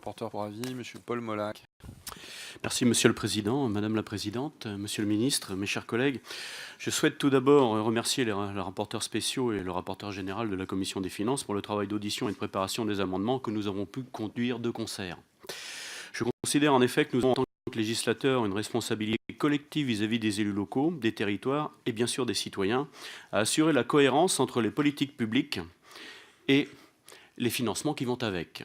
Rapporteur pour avis, Monsieur Paul Molac. Merci Monsieur le Président, Madame la Présidente, Monsieur le Ministre, mes chers collègues. Je souhaite tout d'abord remercier les rapporteurs spéciaux et le rapporteur général de la Commission des Finances pour le travail d'audition et de préparation des amendements que nous avons pu conduire de concert. Je considère en effet que nous avons en tant que législateurs une responsabilité collective vis-à-vis des élus locaux, des territoires et bien sûr des citoyens, à assurer la cohérence entre les politiques publiques et les financements qui vont avec.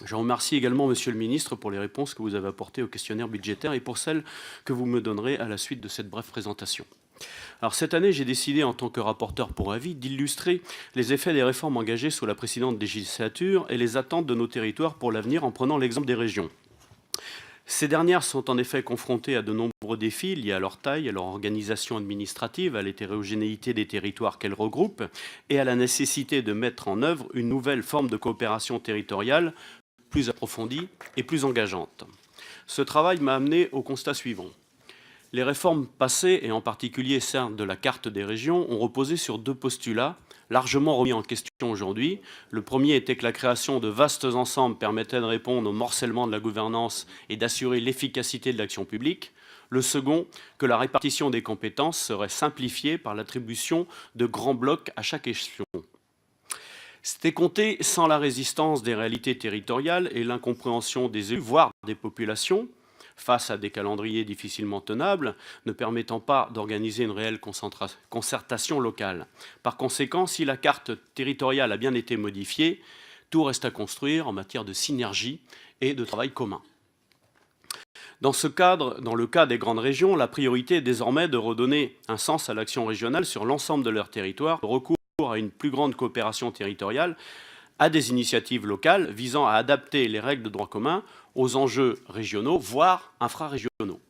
Je remercie également Monsieur le Ministre pour les réponses que vous avez apportées au questionnaire budgétaire et pour celles que vous me donnerez à la suite de cette brève présentation. Alors cette année, j'ai décidé en tant que rapporteur pour avis d'illustrer les effets des réformes engagées sous la précédente législature et les attentes de nos territoires pour l'avenir en prenant l'exemple des régions. Ces dernières sont en effet confrontées à de nombreux défis liés à leur taille, à leur organisation administrative, à l'hétérogénéité des territoires qu'elles regroupent et à la nécessité de mettre en œuvre une nouvelle forme de coopération territoriale plus approfondie et plus engageante. Ce travail m'a amené au constat suivant. Les réformes passées, et en particulier celles de la carte des régions, ont reposé sur deux postulats largement remis en question aujourd'hui. Le premier était que la création de vastes ensembles permettait de répondre au morcellement de la gouvernance et d'assurer l'efficacité de l'action publique. Le second, que la répartition des compétences serait simplifiée par l'attribution de grands blocs à chaque échelon. C'était compté sans la résistance des réalités territoriales et l'incompréhension des élus, voire des populations, face à des calendriers difficilement tenables, ne permettant pas d'organiser une réelle concertation locale. Par conséquent, si la carte territoriale a bien été modifiée, tout reste à construire en matière de synergie et de travail commun. Dans ce cadre, dans le cas des grandes régions, la priorité est désormais de redonner un sens à l'action régionale sur l'ensemble de leur territoire, le recours à une plus grande coopération territoriale, à des initiatives locales visant à adapter les règles de droit commun aux enjeux régionaux, voire infrarégionaux.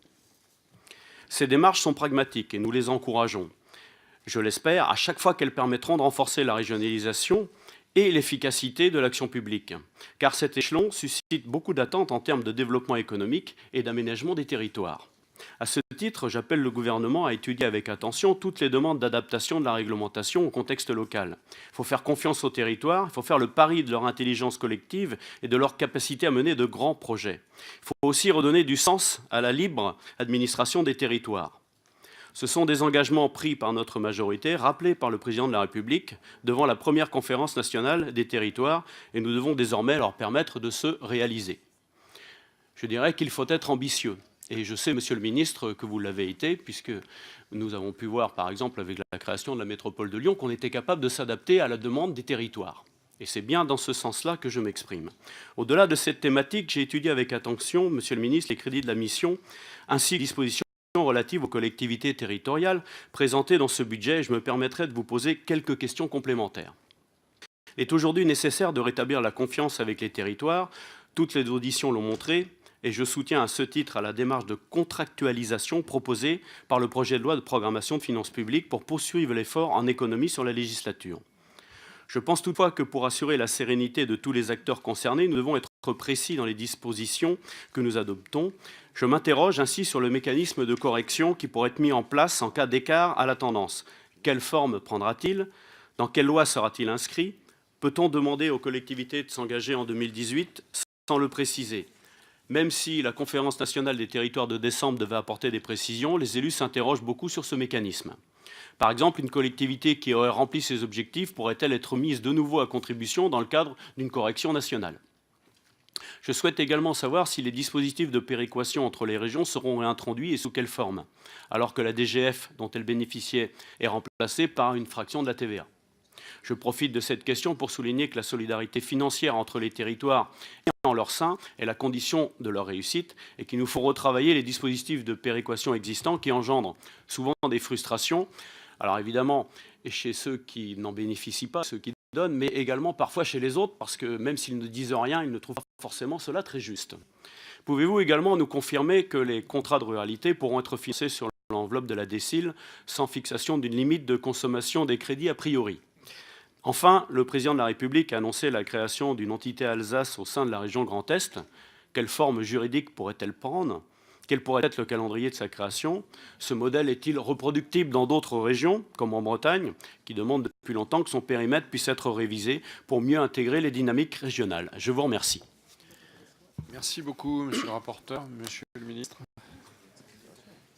Ces démarches sont pragmatiques et nous les encourageons. Je l'espère, à chaque fois qu'elles permettront de renforcer la régionalisation et l'efficacité de l'action publique, car cet échelon suscite beaucoup d'attentes en termes de développement économique et d'aménagement des territoires. À ce titre, j'appelle le gouvernement à étudier avec attention toutes les demandes d'adaptation de la réglementation au contexte local. Il faut faire confiance aux territoires, il faut faire le pari de leur intelligence collective et de leur capacité à mener de grands projets. Il faut aussi redonner du sens à la libre administration des territoires. Ce sont des engagements pris par notre majorité, rappelés par le président de la République devant la première conférence nationale des territoires, et nous devons désormais leur permettre de se réaliser. Je dirais qu'il faut être ambitieux. Et je sais, Monsieur le Ministre, que vous l'avez été, puisque nous avons pu voir, par exemple, avec la création de la métropole de Lyon, qu'on était capable de s'adapter à la demande des territoires. Et c'est bien dans ce sens-là que je m'exprime. Au-delà de cette thématique, j'ai étudié avec attention, Monsieur le Ministre, les crédits de la mission, ainsi que les dispositions relatives aux collectivités territoriales présentées dans ce budget, et je me permettrai de vous poser quelques questions complémentaires. Il est aujourd'hui nécessaire de rétablir la confiance avec les territoires. Toutes les auditions l'ont montré. Et je soutiens à ce titre à la démarche de contractualisation proposée par le projet de loi de programmation de finances publiques pour poursuivre l'effort en économie sur la législature. Je pense toutefois que pour assurer la sérénité de tous les acteurs concernés, nous devons être précis dans les dispositions que nous adoptons. Je m'interroge ainsi sur le mécanisme de correction qui pourrait être mis en place en cas d'écart à la tendance. Quelle forme prendra-t-il? Dans quelle loi sera-t-il inscrit? Peut-on demander aux collectivités de s'engager en 2018 sans le préciser? Même si la conférence nationale des territoires de décembre devait apporter des précisions, les élus s'interrogent beaucoup sur ce mécanisme. Par exemple, une collectivité qui aurait rempli ses objectifs pourrait-elle être mise de nouveau à contribution dans le cadre d'une correction nationale? Je souhaite également savoir si les dispositifs de péréquation entre les régions seront réintroduits et sous quelle forme, alors que la DGF dont elles bénéficiaient est remplacée par une fraction de la TVA. Je profite de cette question pour souligner que la solidarité financière entre les territoires en leur sein est la condition de leur réussite et qu'il nous faut retravailler les dispositifs de péréquation existants qui engendrent souvent des frustrations. Alors évidemment, chez ceux qui n'en bénéficient pas, ceux qui donnent, mais également parfois chez les autres, parce que même s'ils ne disent rien, ils ne trouvent pas forcément cela très juste. Pouvez-vous également nous confirmer que les contrats de ruralité pourront être financés sur l'enveloppe de la DSIL sans fixation d'une limite de consommation des crédits a priori? Enfin, le président de la République a annoncé la création d'une entité Alsace au sein de la région Grand Est. Quelle forme juridique pourrait-elle prendre? Quel pourrait être le calendrier de sa création? Ce modèle est-il reproductible dans d'autres régions, comme en Bretagne, qui demande depuis longtemps que son périmètre puisse être révisé pour mieux intégrer les dynamiques régionales? Je vous remercie. Merci beaucoup, monsieur le rapporteur, monsieur le ministre.